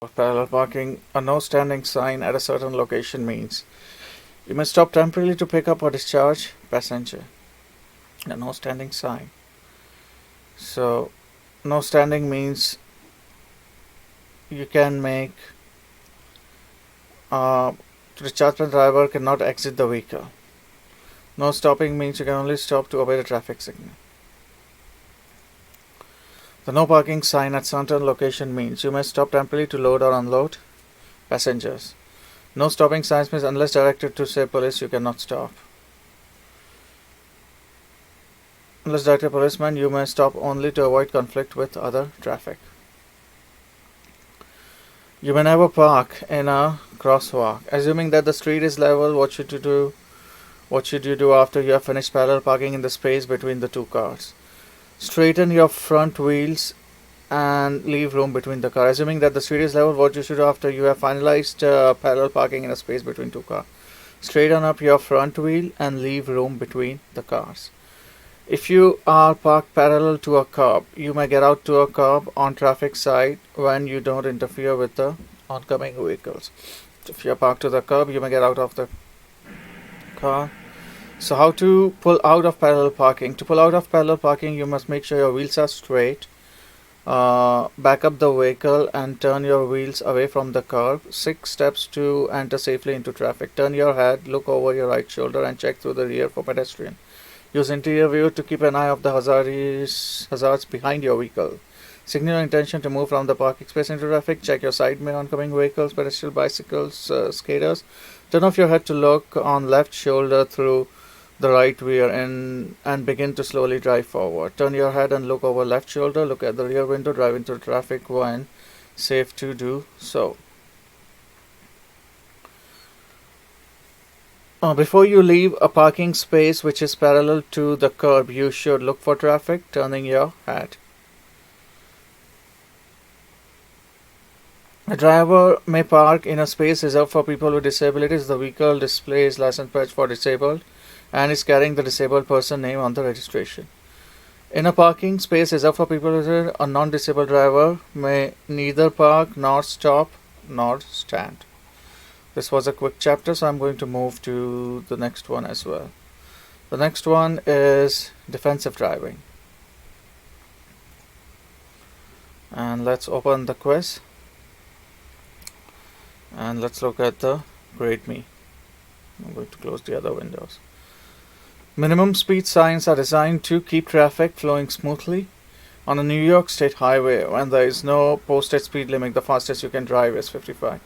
Of parallel parking, a no standing sign at a certain location means you may stop temporarily to pick up or discharge passenger. A no standing sign. So, no standing means you can make the dischargement driver cannot exit the vehicle. No stopping means you can only stop to obey the traffic signal. The no parking sign at certain location means you may stop temporarily to load or unload passengers. No stopping signs means unless directed to say police you cannot stop. Unless directed policeman you may stop only to avoid conflict with other traffic. You may never park in a crosswalk. Assuming that the street is level, what should you do? What should you do after you have finished parallel parking in the space between the two cars? Straighten your front wheels and leave room between the cars. Assuming that the street is level, what you should do after you have finalized parallel parking in a space between two cars? Straighten up your front wheel and leave room between the cars. If you are parked parallel to a curb, you may get out to a curb on traffic side when you don't interfere with the oncoming vehicles. If you are parked to the curb, you may get out of the car. So how to pull out of parallel parking? To pull out of parallel parking, you must make sure your wheels are straight. Back up the vehicle and turn your wheels away from the curb. 6 steps to enter safely into traffic. Turn your head, look over your right shoulder and check through the rear for pedestrian. Use interior view to keep an eye of the hazards behind your vehicle. Signal your intention to move from the parking space into traffic. Check your side mirror, oncoming vehicles, pedestrians, bicycles, skaters. Turn off your head to look on left shoulder through the right rear and begin to slowly drive forward. Turn your head and look over left shoulder. Look at the rear window. Drive into traffic when safe to do so. Before you leave a parking space which is parallel to the curb, you should look for traffic, turning your head. A driver may park in a space reserved for people with disabilities. The vehicle displays license plate for disabled and is carrying the disabled person name on the registration. In a parking space reserved for people with a non-disabled driver may neither park nor stop nor stand. This was a quick chapter, so I'm going to move to the next one as well. The next one is defensive driving. And let's open the quiz. And let's look at the grade me. I'm going to close the other windows. Minimum speed signs are designed to keep traffic flowing smoothly. On a New York State highway, when there is no posted speed limit, the fastest you can drive is 55.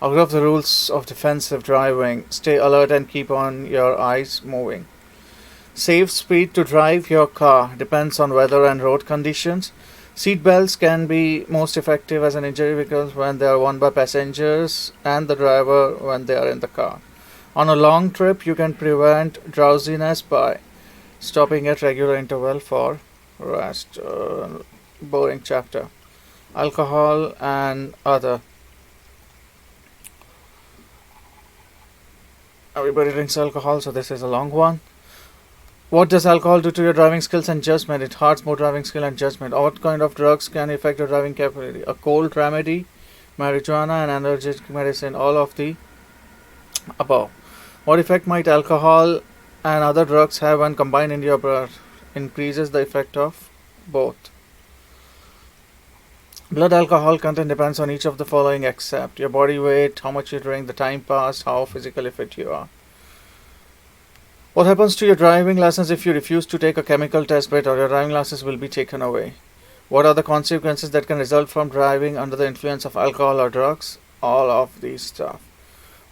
Out of the rules of defensive driving, stay alert and keep on your eyes moving. Safe speed to drive your car depends on weather and road conditions. Seat belts can be most effective as an injury because when they are worn by passengers and the driver when they are in the car. On a long trip, you can prevent drowsiness by stopping at regular interval for rest. Boring chapter. Alcohol and other. Everybody drinks alcohol, so this is a long one. What does alcohol do to your driving skills and judgment? It hurts more driving skill and judgment. What kind of drugs can affect your driving capability? A cold remedy, marijuana, and analgesic medicine, all of the above. What effect might alcohol and other drugs have when combined in your blood? Increases the effect of both. Blood alcohol content depends on each of the following except your body weight, how much you drink, the time passed, how physically fit you are. What happens to your driving license if you refuse to take a chemical test or your driving license will be taken away? What are the consequences that can result from driving under the influence of alcohol or drugs? All of these stuff.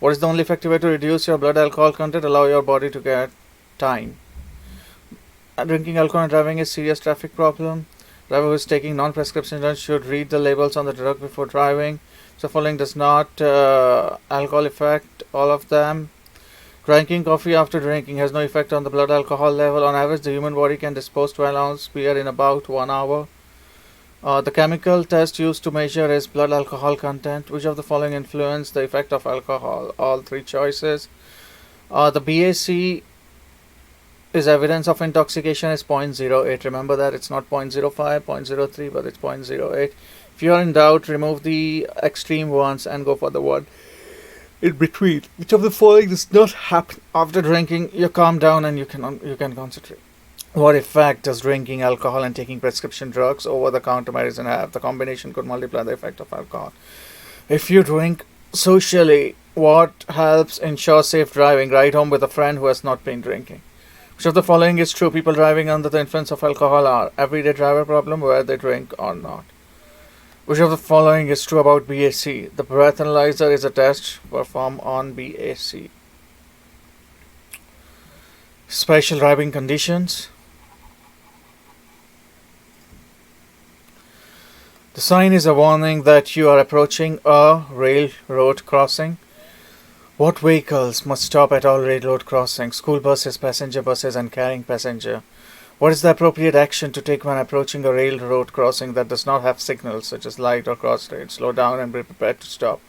What is the only effective way to reduce your blood alcohol content? Allow your body to get time. Drinking alcohol and driving is a serious traffic problem. Driver who is taking non-prescription drugs should read the labels on the drug before driving. So following does not alcohol affect all of them. Drinking coffee after drinking has no effect on the blood alcohol level. On average, the human body can dispose 12 ounce beer in about 1 hour. The chemical test used to measure is blood alcohol content. Which of the following influence the effect of alcohol? All 3 choices. The BAC is evidence of intoxication is 0.08. Remember that it's not 0.05, 0.03, but it's 0.08. If you are in doubt, remove the extreme ones and go for the one in between. Which of the following does not happen after drinking? You calm down and you can concentrate. What effect does drinking alcohol and taking prescription drugs over the counter medicine have? The combination could multiply the effect of alcohol. If you drink socially, what helps ensure safe driving? Ride home with a friend who has not been drinking. Which of the following is true? People driving under the influence of alcohol are everyday driver problem, whether they drink or not. Which of the following is true about BAC? The breath analyzer is a test performed on BAC. Special driving conditions. The sign is a warning that you are approaching a railroad crossing. What vehicles must stop at all railroad crossings? School buses, passenger buses, and carrying passenger. What is the appropriate action to take when approaching a railroad crossing that does not have signals such as light or crossroads? Slow down and be prepared to stop.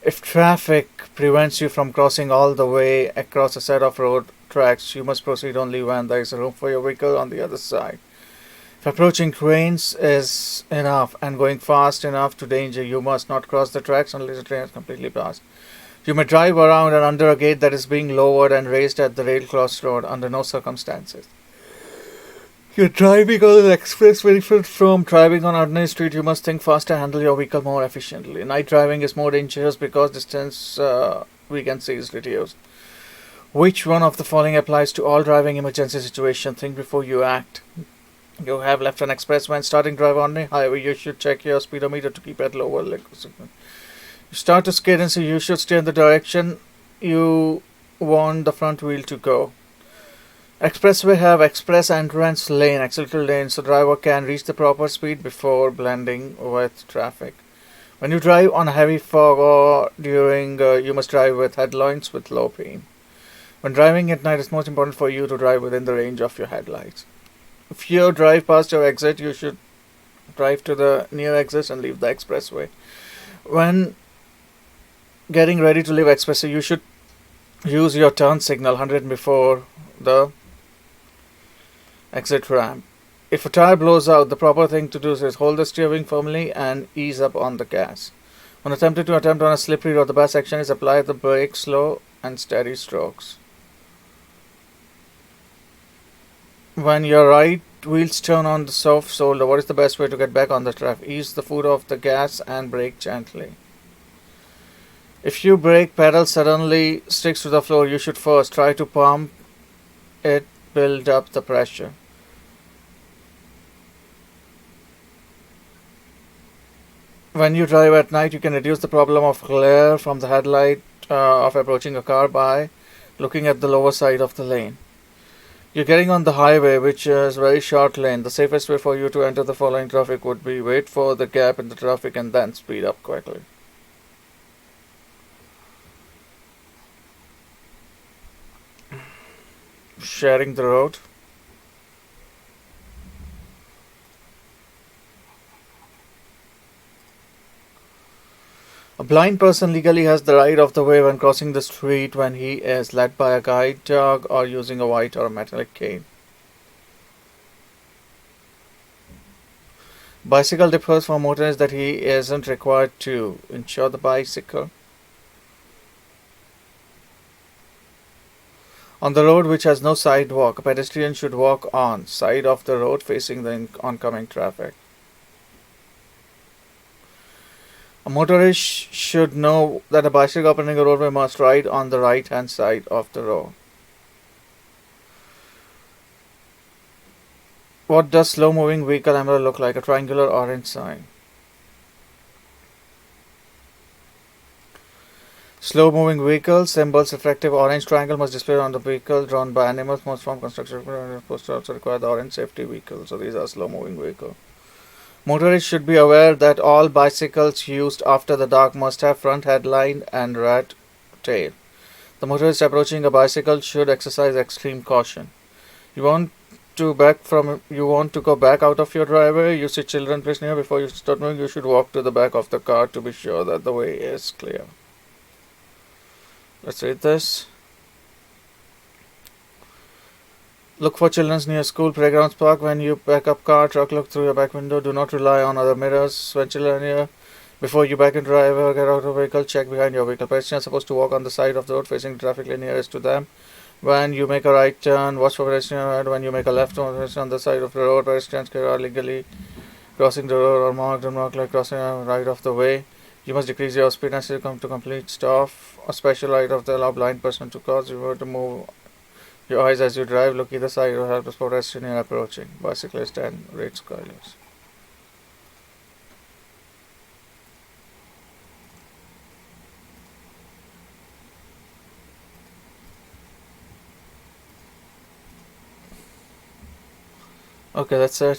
If traffic prevents you from crossing all the way across a set of road tracks, you must proceed only when there is room for your vehicle on the other side. If approaching trains is enough and going fast enough to danger, you must not cross the tracks unless the train is completely passed. You may drive around and under a gate that is being lowered and raised at the rail crossroad under no circumstances. You're driving on an express very different from driving on ordinary street. You must think faster and handle your vehicle more efficiently. Night driving is more dangerous because distance we can see is reduced. Which one of the following applies to all driving emergency situations? Think before you act. You have left an express when starting drive on a highway. You should check your speedometer to keep at lower leg signal. You start to skid and so you should steer in the direction you want the front wheel to go. Expressway have express entrance lane, accelerated lane, so driver can reach the proper speed before blending with traffic. When you drive on heavy fog or during, you must drive with headlights with low beam. When driving at night, it's most important for you to drive within the range of your headlights. If you drive past your exit, you should drive to the near exit and leave the expressway. When getting ready to leave expressway, you should use your turn signal 100 before the exit ramp. If a tire blows out, the proper thing to do is hold the steering firmly and ease up on the gas. When attempting on a slippery road, the best action is apply the brake slow and steady strokes. When your right wheels turn on the soft shoulder, what is the best way to get back on the track? Ease the foot off the gas and brake gently. If your brake pedal suddenly sticks to the floor, you should first try to pump it, build up the pressure. When you drive at night, you can reduce the problem of glare from the headlight of approaching a car by looking at the lower side of the lane. You're getting on the highway, which is very short lane. The safest way for you to enter the following traffic would be wait for the gap in the traffic and then speed up quickly. Sharing the road. A blind person legally has the right of the way when crossing the street when he is led by a guide dog or using a white or metallic cane. Bicycle differs from motorist that he isn't required to insure the bicycle. On the road which has no sidewalk, a pedestrian should walk on side of the road facing the oncoming traffic. A motorist should know that a bicycle opening a roadway must ride on the right hand side of the road. What does slow moving vehicle emblem look like? A triangular orange sign. Slow moving vehicle symbols reflective orange triangle must display on the vehicle drawn by animals. Most from construction poster also require the orange safety vehicle. So these are slow moving vehicle. Motorists should be aware that all bicycles used after the dark must have front headlight and rat tail. The motorist approaching a bicycle should exercise extreme caution. You want to go back out of your driveway. You see children placed near. Before you start moving, you should walk to the back of the car to be sure that the way is clear. Let's read this. Look for children near school, playgrounds, park. When you back up car, truck, look through your back window. Do not rely on other mirrors. When children are near, before you back and drive or get out of the vehicle, check behind your vehicle. Pedestrians are supposed to walk on the side of the road facing the traffic lane nearest to them. When you make a right turn, watch for pedestrians ahead. When you make a left turn on the side of the road, pedestrians are legally crossing the road or marked and marked like crossing right of the way. You must decrease your speed as you come to complete stop. A special light of the allow blind person to cross. You have to move your eyes as you drive. Look either side or help us pedestrian you're approaching. Bicyclist and rate scholars. Okay, that's it.